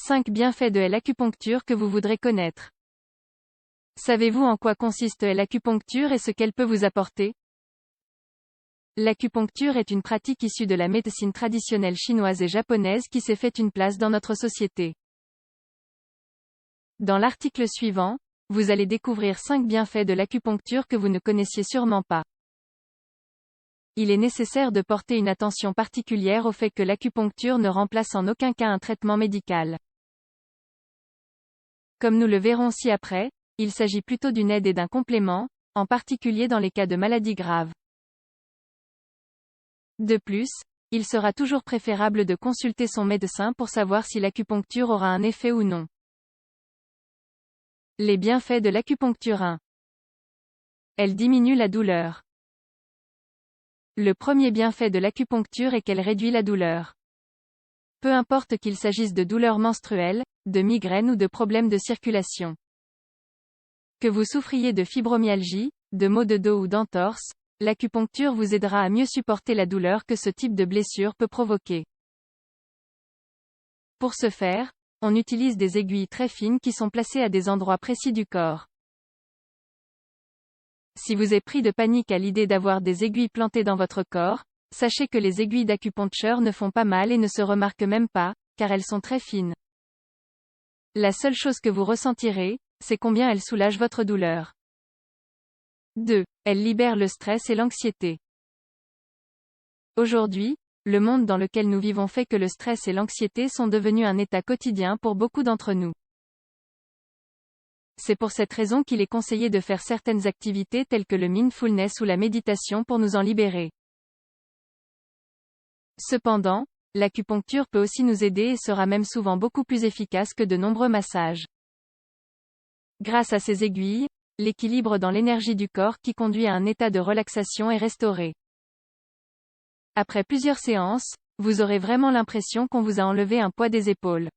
5 bienfaits de l'acupuncture que vous voudrez connaître. Savez-vous en quoi consiste l'acupuncture et ce qu'elle peut vous apporter? L'acupuncture est une pratique issue de la médecine traditionnelle chinoise et japonaise qui s'est fait une place dans notre société. Dans l'article suivant, vous allez découvrir 5 bienfaits de l'acupuncture que vous ne connaissiez sûrement pas. Il est nécessaire de porter une attention particulière au fait que l'acupuncture ne remplace en aucun cas un traitement médical. Comme nous le verrons ci-après, il s'agit plutôt d'une aide et d'un complément, en particulier dans les cas de maladies graves. De plus, il sera toujours préférable de consulter son médecin pour savoir si l'acupuncture aura un effet ou non. Les bienfaits de l'acupuncture 1. Elle diminue la douleur. Le premier bienfait de l'acupuncture est qu'elle réduit la douleur. Peu importe qu'il s'agisse de douleurs menstruelles, de migraines ou de problèmes de circulation. Que vous souffriez de fibromyalgie, de maux de dos ou d'entorse, l'acupuncture vous aidera à mieux supporter la douleur que ce type de blessure peut provoquer. Pour ce faire, on utilise des aiguilles très fines qui sont placées à des endroits précis du corps. Si vous êtes pris de panique à l'idée d'avoir des aiguilles plantées dans votre corps, sachez que les aiguilles d'acupuncture ne font pas mal et ne se remarquent même pas, car elles sont très fines. La seule chose que vous ressentirez, c'est combien elles soulagent votre douleur. 2. Elle libère le stress et l'anxiété. Aujourd'hui, le monde dans lequel nous vivons fait que le stress et l'anxiété sont devenus un état quotidien pour beaucoup d'entre nous. C'est pour cette raison qu'il est conseillé de faire certaines activités telles que le mindfulness ou la méditation pour nous en libérer. Cependant, l'acupuncture peut aussi nous aider et sera même souvent beaucoup plus efficace que de nombreux massages. Grâce à ces aiguilles, l'équilibre dans l'énergie du corps qui conduit à un état de relaxation est restauré. Après plusieurs séances, vous aurez vraiment l'impression qu'on vous a enlevé un poids des épaules.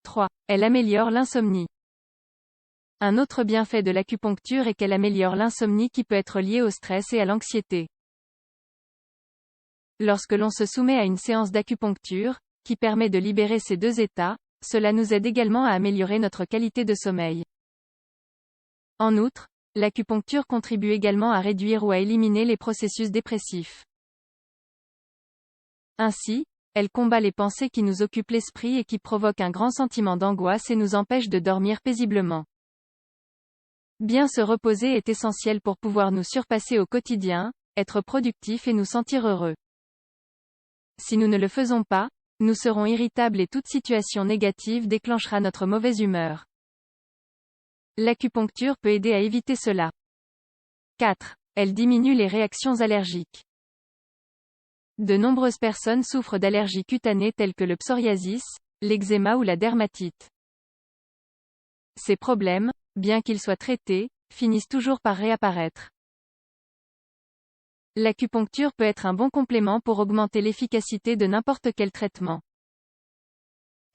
3. Elle améliore l'insomnie. Un autre bienfait de l'acupuncture est qu'elle améliore l'insomnie qui peut être liée au stress et à l'anxiété. Lorsque l'on se soumet à une séance d'acupuncture, qui permet de libérer ces deux états, cela nous aide également à améliorer notre qualité de sommeil. En outre, l'acupuncture contribue également à réduire ou à éliminer les processus dépressifs. Ainsi, elle combat les pensées qui nous occupent l'esprit et qui provoquent un grand sentiment d'angoisse et nous empêchent de dormir paisiblement. Bien se reposer est essentiel pour pouvoir nous surpasser au quotidien, être productif et nous sentir heureux. Si nous ne le faisons pas, nous serons irritables et toute situation négative déclenchera notre mauvaise humeur. L'acupuncture peut aider à éviter cela. 4. Elle diminue les réactions allergiques. De nombreuses personnes souffrent d'allergies cutanées telles que le psoriasis, l'eczéma ou la dermatite. Ces problèmes, bien qu'ils soient traités, finissent toujours par réapparaître. L'acupuncture peut être un bon complément pour augmenter l'efficacité de n'importe quel traitement.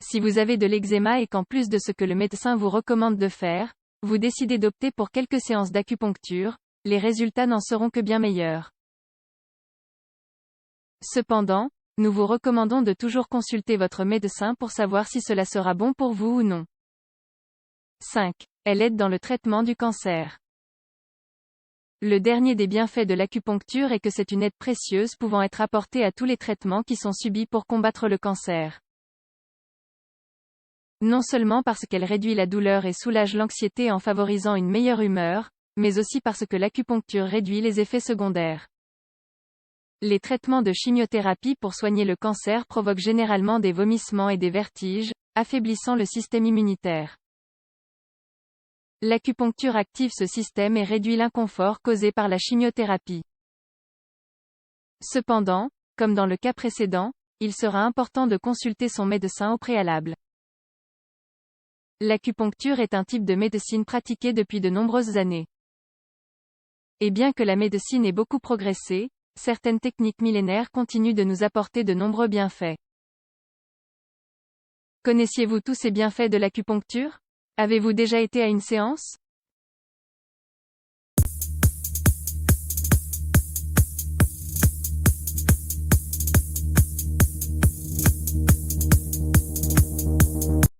Si vous avez de l'eczéma et qu'en plus de ce que le médecin vous recommande de faire, vous décidez d'opter pour quelques séances d'acupuncture, les résultats n'en seront que bien meilleurs. Cependant, nous vous recommandons de toujours consulter votre médecin pour savoir si cela sera bon pour vous ou non. 5. Elle aide dans le traitement du cancer. Le dernier des bienfaits de l'acupuncture est que c'est une aide précieuse pouvant être apportée à tous les traitements qui sont subis pour combattre le cancer. Non seulement parce qu'elle réduit la douleur et soulage l'anxiété en favorisant une meilleure humeur, mais aussi parce que l'acupuncture réduit les effets secondaires. Les traitements de chimiothérapie pour soigner le cancer provoquent généralement des vomissements et des vertiges, affaiblissant le système immunitaire. L'acupuncture active ce système et réduit l'inconfort causé par la chimiothérapie. Cependant, comme dans le cas précédent, il sera important de consulter son médecin au préalable. L'acupuncture est un type de médecine pratiquée depuis de nombreuses années. Et bien que la médecine ait beaucoup progressé, certaines techniques millénaires continuent de nous apporter de nombreux bienfaits. Connaissiez-vous tous ces bienfaits de l'acupuncture? Avez-vous déjà été à une séance?